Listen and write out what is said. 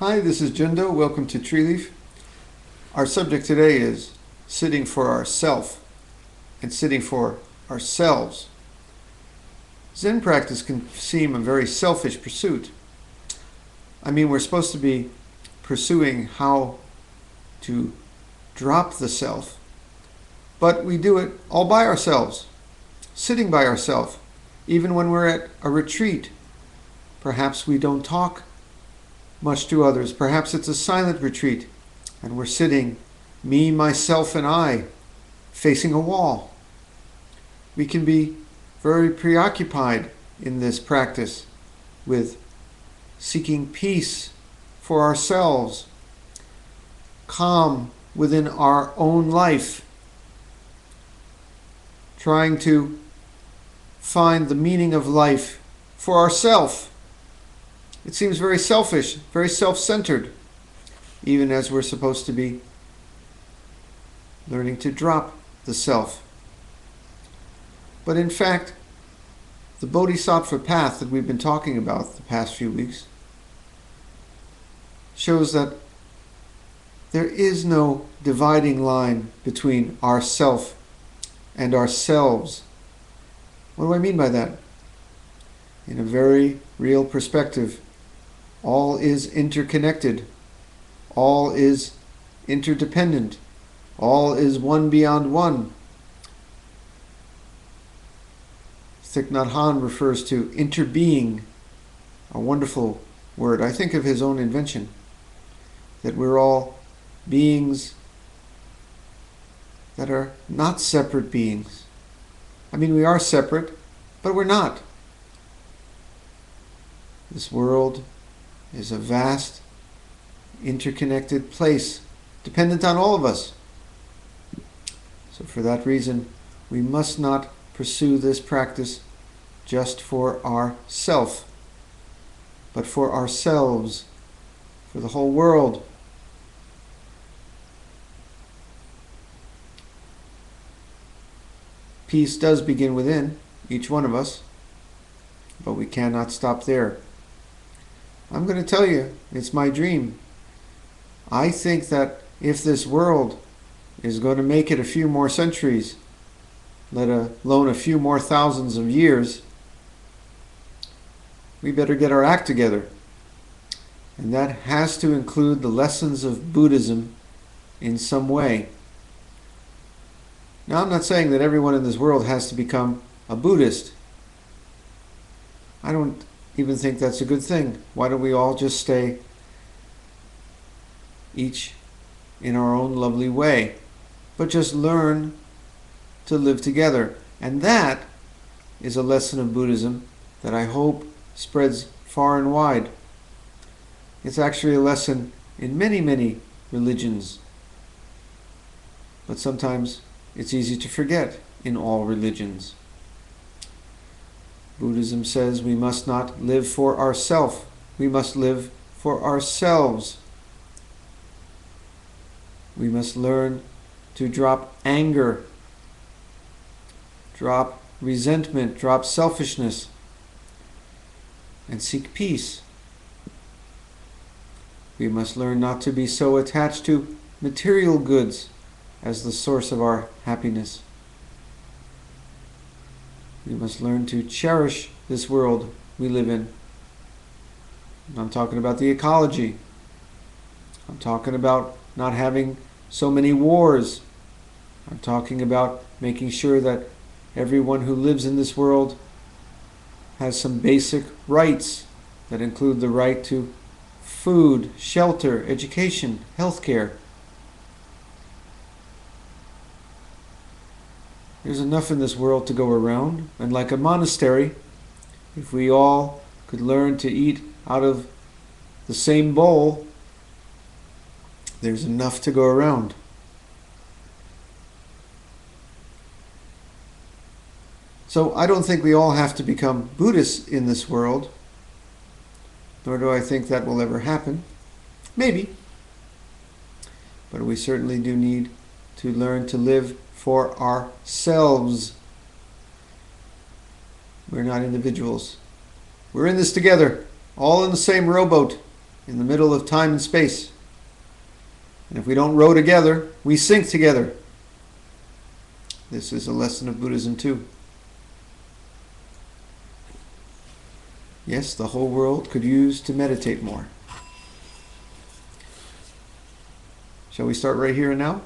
Hi, this is Jindo. Welcome to Tree Leaf. Our subject today is sitting for ourself and sitting for ourselves. Zen practice can seem a very selfish pursuit. I mean, we're supposed to be pursuing how to drop the self, but we do it all by ourselves, sitting by ourselves, even when we're at a retreat. Perhaps we don't talk much to others. Perhaps it's a silent retreat and we're sitting, me, myself, and I, facing a wall. We can be very preoccupied in this practice with seeking peace for ourselves, calm within our own life, trying to find the meaning of life for ourselves. It seems very selfish, very self-centered, even as we're supposed to be learning to drop the self. But in fact, the Bodhisattva path that we've been talking about the past few weeks shows that there is no dividing line between ourself and ourselves. What do I mean by that? In a very real perspective, all is interconnected. All is interdependent. All is one beyond one. Thich Nhat Hanh refers to interbeing, a wonderful word. I think of his own invention, that we're all beings that are not separate beings. I mean, we are separate, but we're not. This world is a vast, interconnected place, dependent on all of us. So for that reason, we must not pursue this practice just for ourself, but for ourselves, for the whole world. Peace does begin within each one of us, but we cannot stop there. I'm going to tell you, it's my dream. I think that if this world is going to make it a few more centuries, let alone a few more thousands of years, we better get our act together. And that has to include the lessons of Buddhism in some way. Now, I'm not saying that everyone in this world has to become a Buddhist. I don't even think that's a good thing. Why don't we all just stay each in our own lovely way, but just learn to live together? And that is a lesson of Buddhism that I hope spreads far and wide. It's actually a lesson in many, many religions, but sometimes it's easy to forget in all religions. Buddhism says we must not live for ourselves. We must live for ourselves. We must learn to drop anger, drop resentment, drop selfishness, and seek peace. We must learn not to be so attached to material goods as the source of our happiness. We must learn to cherish this world we live in. I'm talking about the ecology. I'm talking about not having so many wars. I'm talking about making sure that everyone who lives in this world has some basic rights that include the right to food, shelter, education, healthcare. There's enough in this world to go around, and like a monastery, if we all could learn to eat out of the same bowl, there's enough to go around. So I don't think we all have to become Buddhists in this world, nor do I think that will ever happen. Maybe. But we certainly do need to learn to live for ourselves. We're not individuals. We're in this together, all in the same rowboat. in the middle of time and space. And if we don't row together, we sink together. This is a lesson of Buddhism too. Yes, the whole world could use to meditate more. Shall we start right here and now?